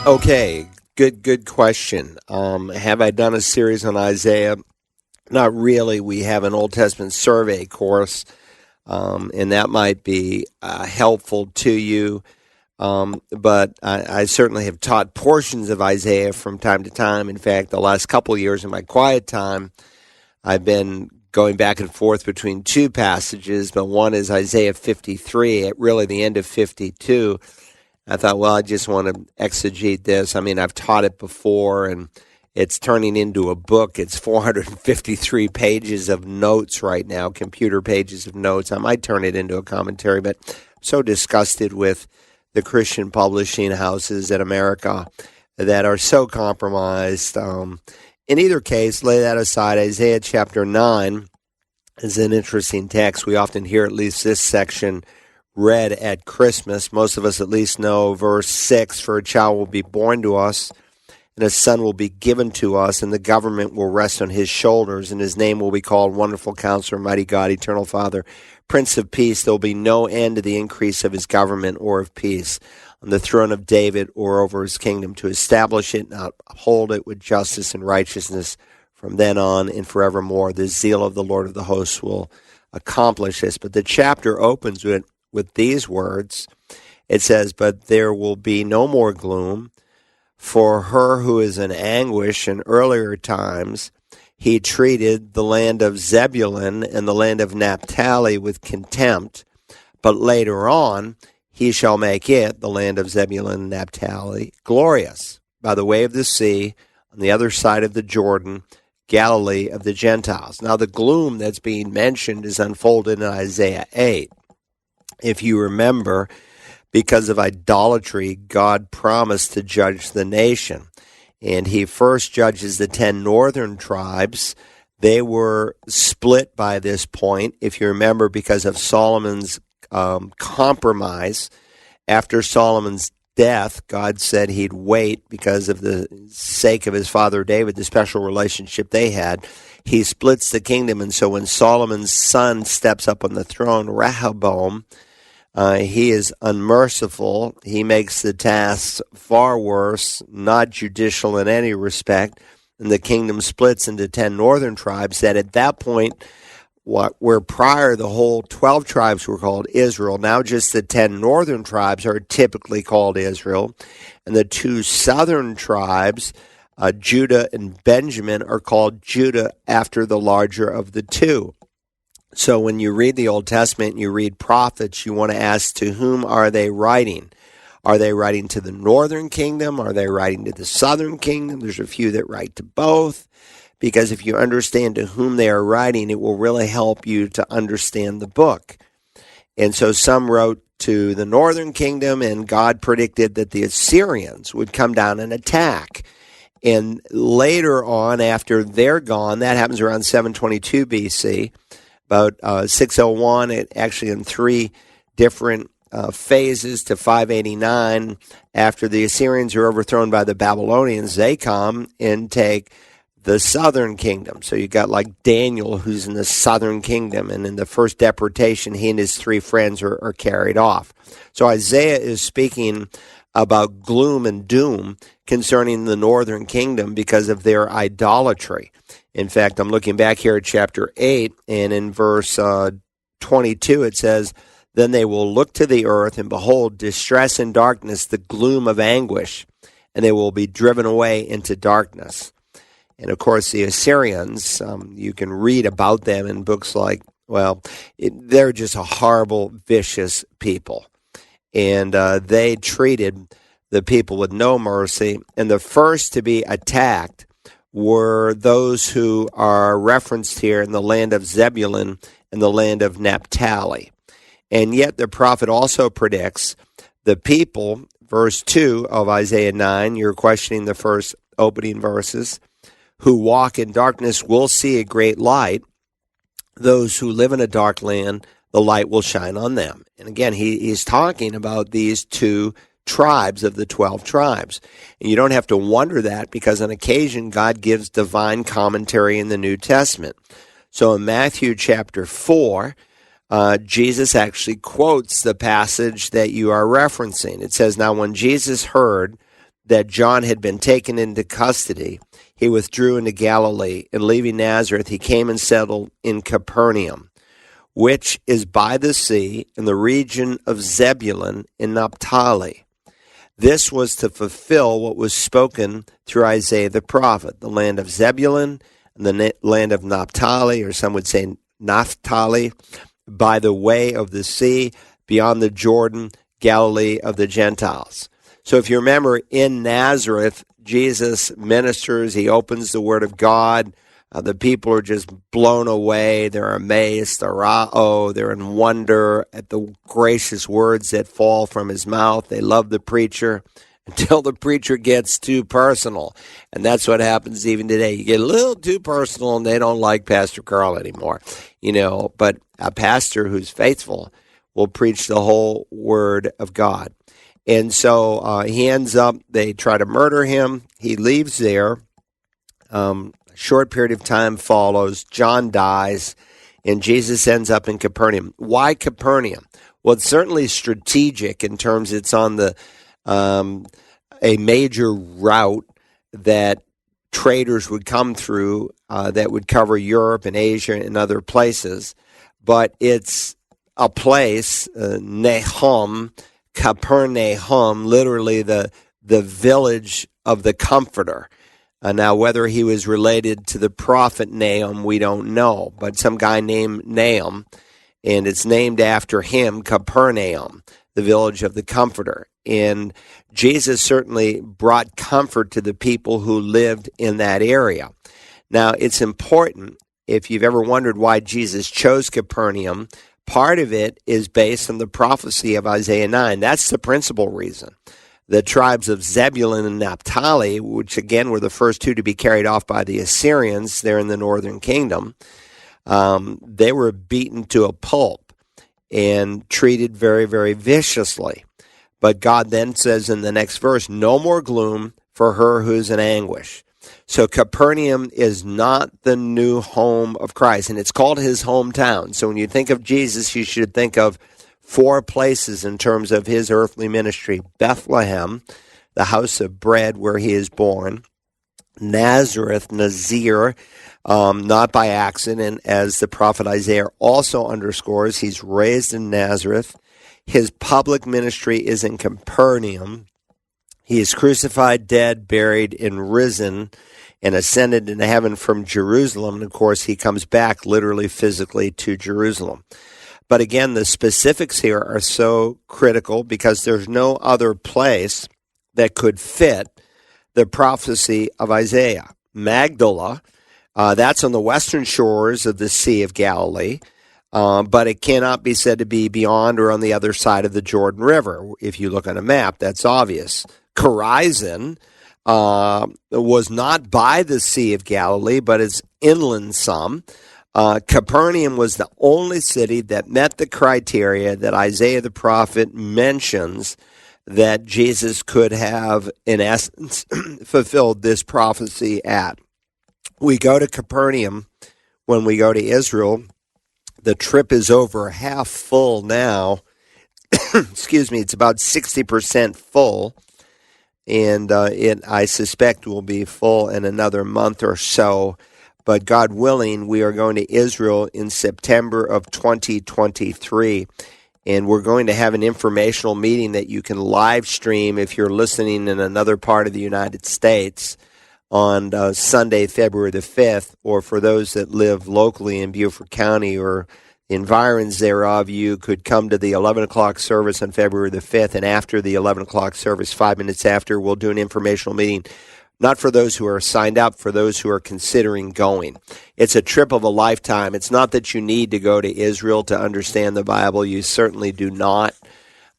Okay, good question. Have I done a series on Isaiah? Not really. We have an Old Testament survey course, and that might be helpful to you. But I certainly have taught portions of Isaiah from time to time. In fact, the last couple of years in my quiet time, I've been going back and forth between two passages, but one is Isaiah 53, at really the end of 52. I thought, well, I just want to exegete this. I mean, I've taught it before, and it's turning into a book. It's 453 pages of notes right now, computer pages of notes. I might turn it into a commentary, but I'm so disgusted with the Christian publishing houses in America that are so compromised. In either case, lay that aside. Isaiah chapter 9 is an interesting text. We often hear at least this section read at Christmas. Most of us at least know verse 6, "For a child will be born to us, and a son will be given to us, and the government will rest on his shoulders, and his name will be called Wonderful Counselor, Mighty God, Eternal Father, Prince of Peace. There will be no end to the increase of his government or of peace on the throne of David or over his kingdom, to establish it and uphold it with justice and righteousness from then on and forevermore. The zeal of the Lord of the hosts will accomplish this." But the chapter opens with these words. It says, "But there will be no more gloom for her who is in anguish. In earlier times he treated the land of Zebulun and the land of Naphtali with contempt, but later on he shall make it," the land of Zebulun and Naphtali, "glorious by the way of the sea, on the other side of the Jordan, Galilee of the Gentiles." Now the gloom that's being mentioned is unfolded in Isaiah 8. If you remember, because of idolatry, God promised to judge the nation. And he first judges the 10 northern tribes. They were split by this point, if you remember, because of Solomon's compromise. After Solomon's death, God said he'd wait because of the sake of his father David, the special relationship they had. He splits the kingdom, and so when Solomon's son steps up on the throne, Rehoboam, he is unmerciful. He makes the tasks far worse, not judicial in any respect, and the kingdom splits into 10 northern tribes that at that point, where prior the whole 12 tribes were called Israel, now just the 10 northern tribes are typically called Israel, and the 2 southern tribes, Judah and Benjamin, are called Judah after the larger of the 2. So when you read the Old Testament and you read prophets, you want to ask, to whom are they writing? Are they writing to the northern kingdom? Are they writing to the southern kingdom? There's a few that write to both, because if you understand to whom they are writing, it will really help you to understand the book. And so some wrote to the northern kingdom, and God predicted that the Assyrians would come down and attack. And later on, after they're gone, that happens around 722 BC, about 601, it actually in 3 different phases to 589. After the Assyrians are overthrown by the Babylonians, they come and take the southern kingdom. So you got like Daniel, who's in the southern kingdom, and in the first deportation, he and his 3 friends are carried off. So Isaiah is speaking about gloom and doom concerning the northern kingdom because of their idolatry. In fact, I'm looking back here at chapter 8, and in verse 22 it says, "Then they will look to the earth, and behold, distress and darkness, the gloom of anguish, and they will be driven away into darkness." And of course, the Assyrians, you can read about them in books like, they're just a horrible, vicious people. And they treated the people with no mercy. And the first to be attacked were those who are referenced here in the land of Zebulun and the land of Naphtali. And yet the prophet also predicts the people, verse 2 of Isaiah 9, you're questioning the first opening verses, who walk in darkness will see a great light. Those who live in a dark land, the light will shine on them. And again, he's talking about these 2 tribes of the 12 tribes. And you don't have to wonder that, because on occasion God gives divine commentary in the New Testament. So in Matthew chapter 4, Jesus actually quotes the passage that you are referencing. It says, "Now when Jesus heard that John had been taken into custody, he withdrew into Galilee, and leaving Nazareth, he came and settled in Capernaum, which is by the sea in the region of Zebulun and Naphtali. This was to fulfill what was spoken through Isaiah the prophet, the land of Zebulun and the land of Naphtali, or some would say Naphtali, by the way of the sea, beyond the Jordan, Galilee of the Gentiles. So if you remember, in Nazareth, Jesus ministers, he opens the Word of God. The people are just blown away. They're amazed. They're in wonder at the gracious words that fall from his mouth. They love the preacher until the preacher gets too personal. And that's what happens even today. You get a little too personal and they don't like Pastor Carl anymore. But a pastor who's faithful will preach the whole Word of God. And so he ends up, they try to murder him. He leaves there. Short period of time follows. John dies, and Jesus ends up in Capernaum. Why Capernaum? Well, it's certainly strategic in terms it's on the a major route that traders would come through that would cover Europe and Asia and other places. But it's a place, Nahum, Capernaum, literally the village of the Comforter. Now, whether he was related to the prophet Nahum, we don't know, but some guy named Nahum, and it's named after him, Capernaum, the village of the Comforter. And Jesus certainly brought comfort to the people who lived in that area. Now, it's important, if you've ever wondered why Jesus chose Capernaum, part of it is based on the prophecy of Isaiah 9. That's the principal reason. The tribes of Zebulun and Naphtali, which again were the first two to be carried off by the Assyrians there in the northern kingdom, they were beaten to a pulp and treated very, very viciously. But God then says in the next verse, no more gloom for her who's in anguish. So Capernaum is not the new home of Christ, and it's called his hometown. So when you think of Jesus, you should think of four places in terms of his earthly ministry: Bethlehem, the house of bread where he is born; Nazareth, Nazir, not by accident, as the prophet Isaiah also underscores, he's raised in Nazareth. His public ministry is in Capernaum. He is crucified, dead, buried, and risen, and ascended into heaven from Jerusalem. And of course, he comes back literally, physically to Jerusalem. But again, the specifics here are so critical because there's no other place that could fit the prophecy of Isaiah. Magdala, that's on the western shores of the Sea of Galilee, but it cannot be said to be beyond or on the other side of the Jordan River. If you look on a map, that's obvious. Chorazin was not by the Sea of Galilee, but it's inland some. Capernaum was the only city that met the criteria that Isaiah the prophet mentions that Jesus could have, in essence, fulfilled this prophecy at. We go to Capernaum when we go to Israel. The trip is over half full now. Excuse me, it's about 60% full. And I suspect will be full in another month or so. But God willing, we are going to Israel in September of 2023. And we're going to have an informational meeting that you can live stream if you're listening in another part of the United States on Sunday, February the 5th. Or for those that live locally in Beaufort County or the environs thereof, you could come to the 11 o'clock service on February the 5th. And after the 11 o'clock service, 5 minutes after, we'll do an informational meeting. Not for those who are signed up, for those who are considering going. It's a trip of a lifetime. It's not that you need to go to Israel to understand the Bible. You certainly do not.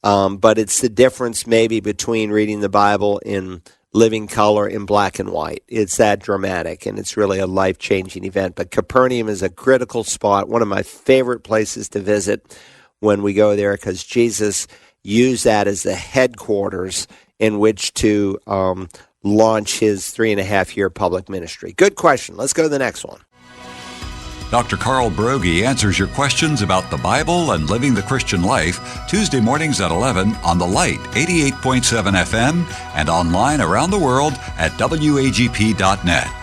But it's the difference maybe between reading the Bible in living color in black and white. It's that dramatic, and it's really a life-changing event. But Capernaum is a critical spot, one of my favorite places to visit when we go there, because Jesus used that as the headquarters in which to launch his 3.5-year public ministry. Good question. Let's go to the next one. Dr. Carl Broggi answers your questions about the Bible and living the Christian life Tuesday mornings at 11 on The Light 88.7 FM and online around the world at wagp.net.